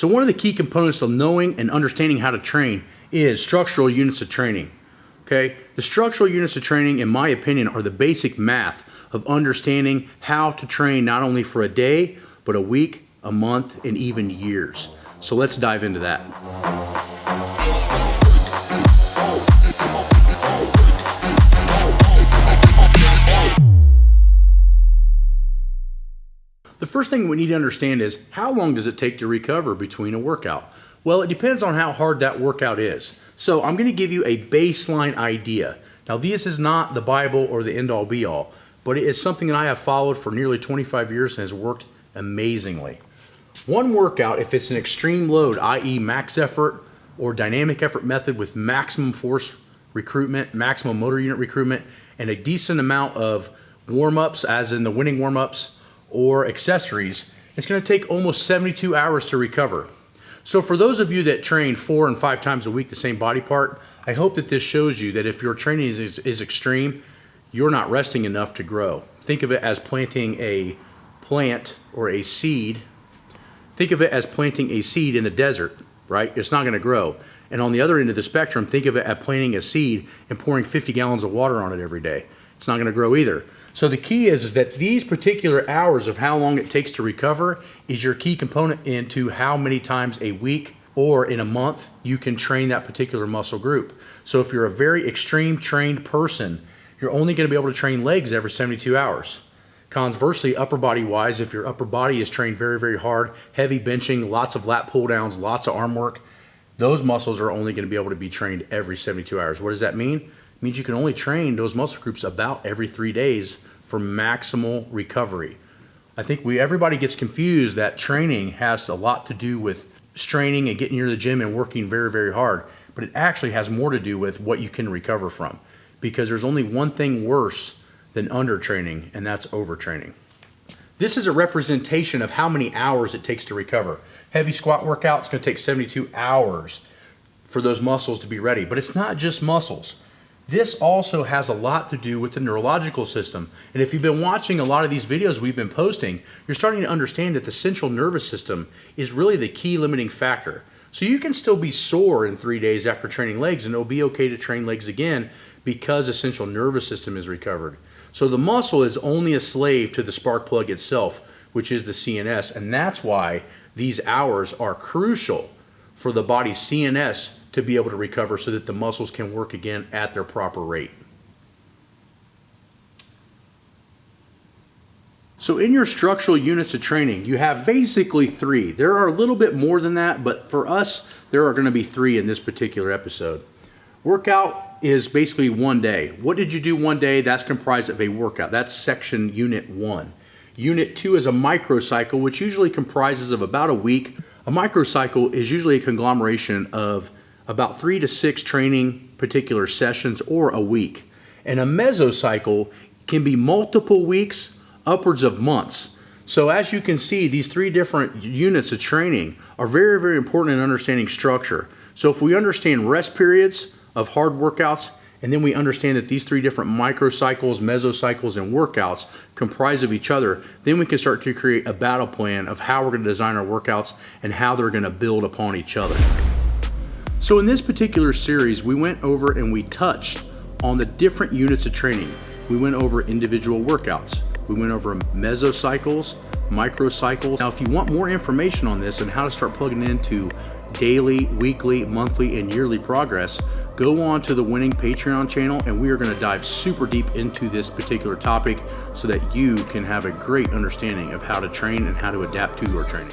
So one of the key components of knowing and understanding how to train is structural units of training. Okay, the structural units of training, in my opinion, are the basic math of understanding how to train not only for a day, but a week, a month, and even years. So let's dive into that. The first thing we need to understand is, how long does it take to recover between a workout? Well, it depends on how hard that workout is. So I'm going to give you a baseline idea. Now, this is not the Bible or the end-all be-all, but it is something that I have followed for nearly 25 years and has worked amazingly. One workout, if it's an extreme load, i.e. max effort or dynamic effort method with maximum force recruitment, maximum motor unit recruitment, and a decent amount of warm-ups, as in the Wenning warm-ups, or accessories, it's going to take almost 72 hours to recover. So for those of you that train 4 and 5 times a week the same body part, I hope that this shows you that if your training is extreme, you're not resting enough to grow. Think of it as planting a plant or a seed. Think of it as planting a seed in the desert, right? It's not going to grow. And on the other end of the spectrum, think of it as planting a seed and pouring 50 gallons of water on it every day. It's not going to grow either. So the key is that these particular hours of how long it takes to recover is your key component into how many times a week or in a month you can train that particular muscle group. So if you're a very extreme trained person, you're only going to be able to train legs every 72 hours. Conversely, upper body wise, if your upper body is trained very, very hard, heavy benching, lots of lat pull downs, lots of arm work, those muscles are only going to be able to be trained every 72 hours. What does that mean? It means you can only train those muscle groups about every 3 days for maximal recovery. I think everybody gets confused that training has a lot to do with straining and getting into the gym and working very, very hard, but it actually has more to do with what you can recover from, because there's only one thing worse than undertraining, and that's overtraining. This is a representation of how many hours it takes to recover. Heavy squat workout is going to take 72 hours for those muscles to be ready, but it's not just muscles. This also has a lot to do with the neurological system. And if you've been watching a lot of these videos we've been posting, you're starting to understand that the central nervous system is really the key limiting factor. So you can still be sore in 3 days after training legs, and it'll be okay to train legs again because the central nervous system is recovered. So the muscle is only a slave to the spark plug itself, which is the CNS, and that's why these hours are crucial for the body's CNS to be able to recover so that the muscles can work again at their proper rate. So in your structural units of training, you have basically 3. There are a little bit more than that, but for us, there are going to be 3 in this particular episode. Workout is basically 1 day. What did you do 1 day? That's comprised of a workout. That's section unit 1. Unit 2 is a microcycle, which usually comprises of about a week. A microcycle is usually a conglomeration of about 3 to 6 training particular sessions or a week. And a mesocycle can be multiple weeks, upwards of months. So as you can see, these 3 different units of training are very, very important in understanding structure. So if we understand rest periods of hard workouts, and then we understand that these 3 different microcycles, mesocycles, and workouts comprise of each other, then we can start to create a battle plan of how we're going to design our workouts and how they're going to build upon each other. So in this particular series, we went over and we touched on the different units of training. We went over individual workouts. We went over mesocycles, microcycles. Now, if you want more information on this and how to start plugging into daily, weekly, monthly, and yearly progress, go on to the Wenning Patreon channel, and we are going to dive super deep into this particular topic so that you can have a great understanding of how to train and how to adapt to your training.